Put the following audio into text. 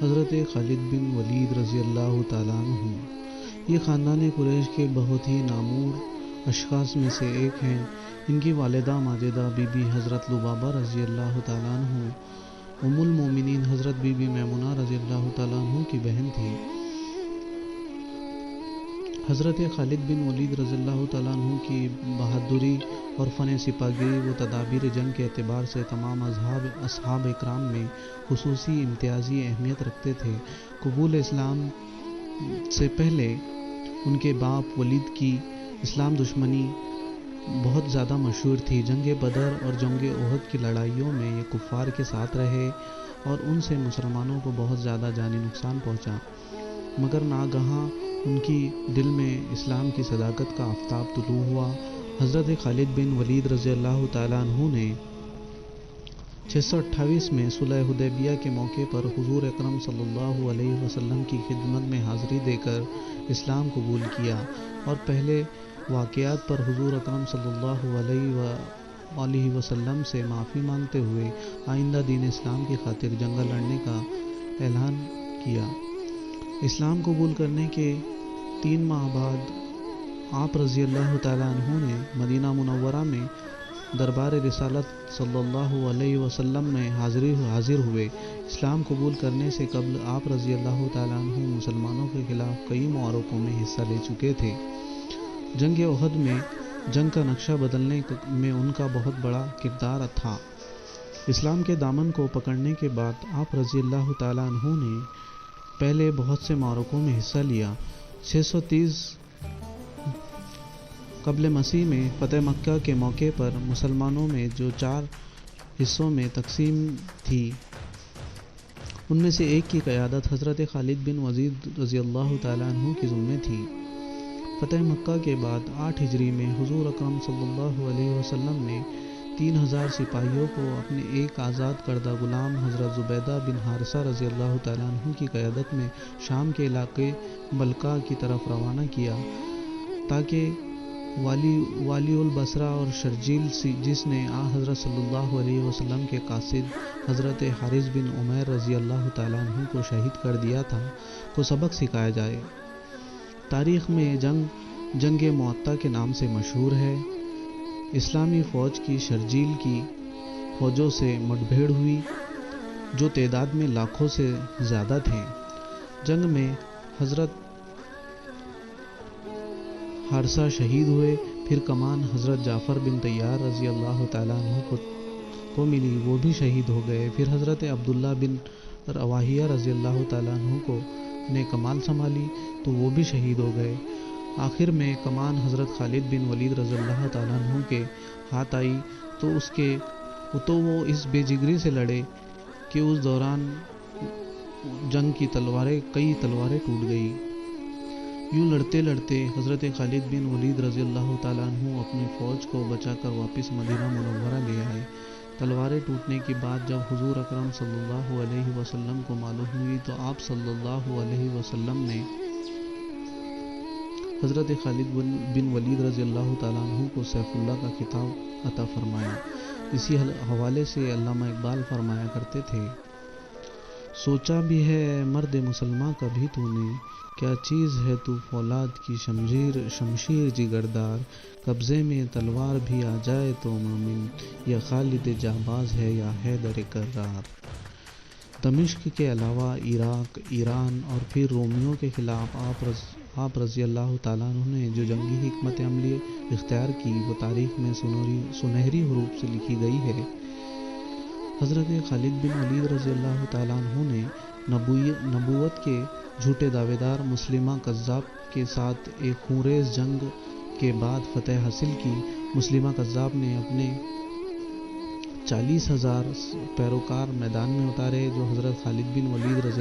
حضرت خالد بن ولید رضی اللہ تعالیٰ عنہ یہ خاندان قریش کے بہت ہی نامور اشخاص میں سے ایک ہیں۔ ان کی والدہ ماجدہ بی بی حضرت لبابہ رضی اللہ تعالیٰ عنہ ام المومنین حضرت بی بی میمونہ رضی اللہ تعالیٰ عنہ کی بہن تھی۔ حضرت خالد بن ولید رضی اللہ تعالیٰ عنہ کی بہادری اور فن سپاہی و تدابیر جنگ کے اعتبار سے تمام اصحاب اکرام میں خصوصی امتیازی اہمیت رکھتے تھے۔ قبول اسلام سے پہلے ان کے باپ ولید کی اسلام دشمنی بہت زیادہ مشہور تھی۔ جنگ بدر اور جنگ احد کی لڑائیوں میں یہ کفار کے ساتھ رہے اور ان سے مسلمانوں کو بہت زیادہ جانی نقصان پہنچا، مگر ناگہاں ان کی دل میں اسلام کی صداقت کا آفتاب طلوع ہوا۔ حضرت خالد بن ولید رضی اللہ تعالیٰ عنہ نے 628 میں صلح حدیبیہ کے موقع پر حضور اکرم صلی اللہ علیہ وسلم کی خدمت میں حاضری دے کر اسلام قبول کیا اور پہلے واقعات پر حضور اکرم صلی اللہ علیہ وسلم سے معافی مانگتے ہوئے آئندہ دین اسلام کی خاطر جنگ لڑنے کا اعلان کیا۔ اسلام قبول کرنے کے 3 ماہ بعد آپ رضی اللہ تعالیٰ عنہ نے مدینہ منورہ میں دربار رسالت صلی اللہ علیہ وسلم میں حاضر ہوئے۔ اسلام قبول کرنے سے قبل آپ رضی اللہ تعالیٰ عنہ مسلمانوں کے خلاف کئی معرکوں میں حصہ لے چکے تھے۔ جنگ احد میں جنگ کا نقشہ بدلنے میں ان کا بہت بڑا کردار تھا۔ اسلام کے دامن کو پکڑنے کے بعد آپ رضی اللہ تعالیٰ عنہ نے پہلے بہت سے معرکوں میں حصہ لیا۔ 630 قبل مسیح میں فتح مکہ کے موقع پر مسلمانوں میں جو 4 حصوں میں تقسیم تھی، ان میں سے ایک کی قیادت حضرت خالد بن ولید رضی اللہ تعالیٰ عنہ کی ذمہ تھی۔ فتح مکہ کے بعد 8 ہجری میں حضور اکرم صلی اللہ علیہ وسلم نے 3000 سپاہیوں کو اپنے ایک آزاد کردہ غلام حضرت زبیدہ بن حارثہ رضی اللہ تعالیٰ عنہ کی قیادت میں شام کے علاقے بلقا کی طرف روانہ کیا، تاکہ والی البصرہ اور شرجیل جس نے حضرت صلی اللہ علیہ وسلم کے قاصد حضرت حارث بن عمیر رضی اللہ تعالیٰ عنہ کو شہید کر دیا تھا، کو سبق سکھایا جائے۔ تاریخ میں جنگ معطا کے نام سے مشہور ہے۔ اسلامی فوج کی شرجیل کی فوجوں سے مڈبھیڑ ہوئی، جو تعداد میں لاکھوں سے زیادہ تھے۔ جنگ میں حضرت حارثہ شہید ہوئے، پھر کمان حضرت جعفر بن طیار رضی اللہ تعالیٰ عنہ کو ملی، وہ بھی شہید ہو گئے۔ پھر حضرت عبداللہ بن رواحیہ رضی اللہ تعالیٰ عنہ نے کمان سنبھالی تو وہ بھی شہید ہو گئے۔ آخر میں کمان حضرت خالد بن ولید رضی اللہ تعالیٰ عنہ کے ہاتھ آئی تو وہ اس بے جگری سے لڑے کہ اس دوران جنگ کی کئی تلواریں ٹوٹ گئی۔ یوں لڑتے لڑتے حضرت خالد بن ولید رضی اللہ تعالیٰ عنہ اپنی فوج کو بچا کر واپس مدینہ منورہ لے آئے۔ تلواریں ٹوٹنے کی بات جب حضور اکرم صلی اللہ علیہ وسلم کو معلوم ہوئی تو آپ صلی اللہ علیہ وسلم نے حضرت خالد بن ولید رضی اللہ تعالیٰ عنہ کو سیف اللہ کا خطاب عطا فرمایا۔ اسی حوالے سے علامہ اقبال فرمایا کرتے تھے، سوچا بھی ہے مرد مسلماں کبھی تو نے، کیا چیز ہے تو فولاد کی شمشیر جگردار، قبضے میں تلوار بھی آ جائے تو مومن، یا خالد جانباز ہے یا حیدر کرار۔ دمشق کے علاوہ عراق، ایران اور پھر رومیوں کے خلاف آپ رضی اللہ تعالیٰ عنہ نے جو جنگی حکمت عملی اختیار کی وہ تاریخ میں سنہری حروف سے لکھی گئی ہے۔ حضرت خالد بن ولید رضی اللہ تعالیٰ عنہ نے نبوت کے جھوٹے دعوے دار مسلمہ کذاب کے ساتھ ایک خونریز جنگ کے بعد فتح حاصل کی۔ مسلمہ کذاب نے اپنے 40,000 پیروکار میدان میں اتارے، جو حضرت خالد بن ولید رضی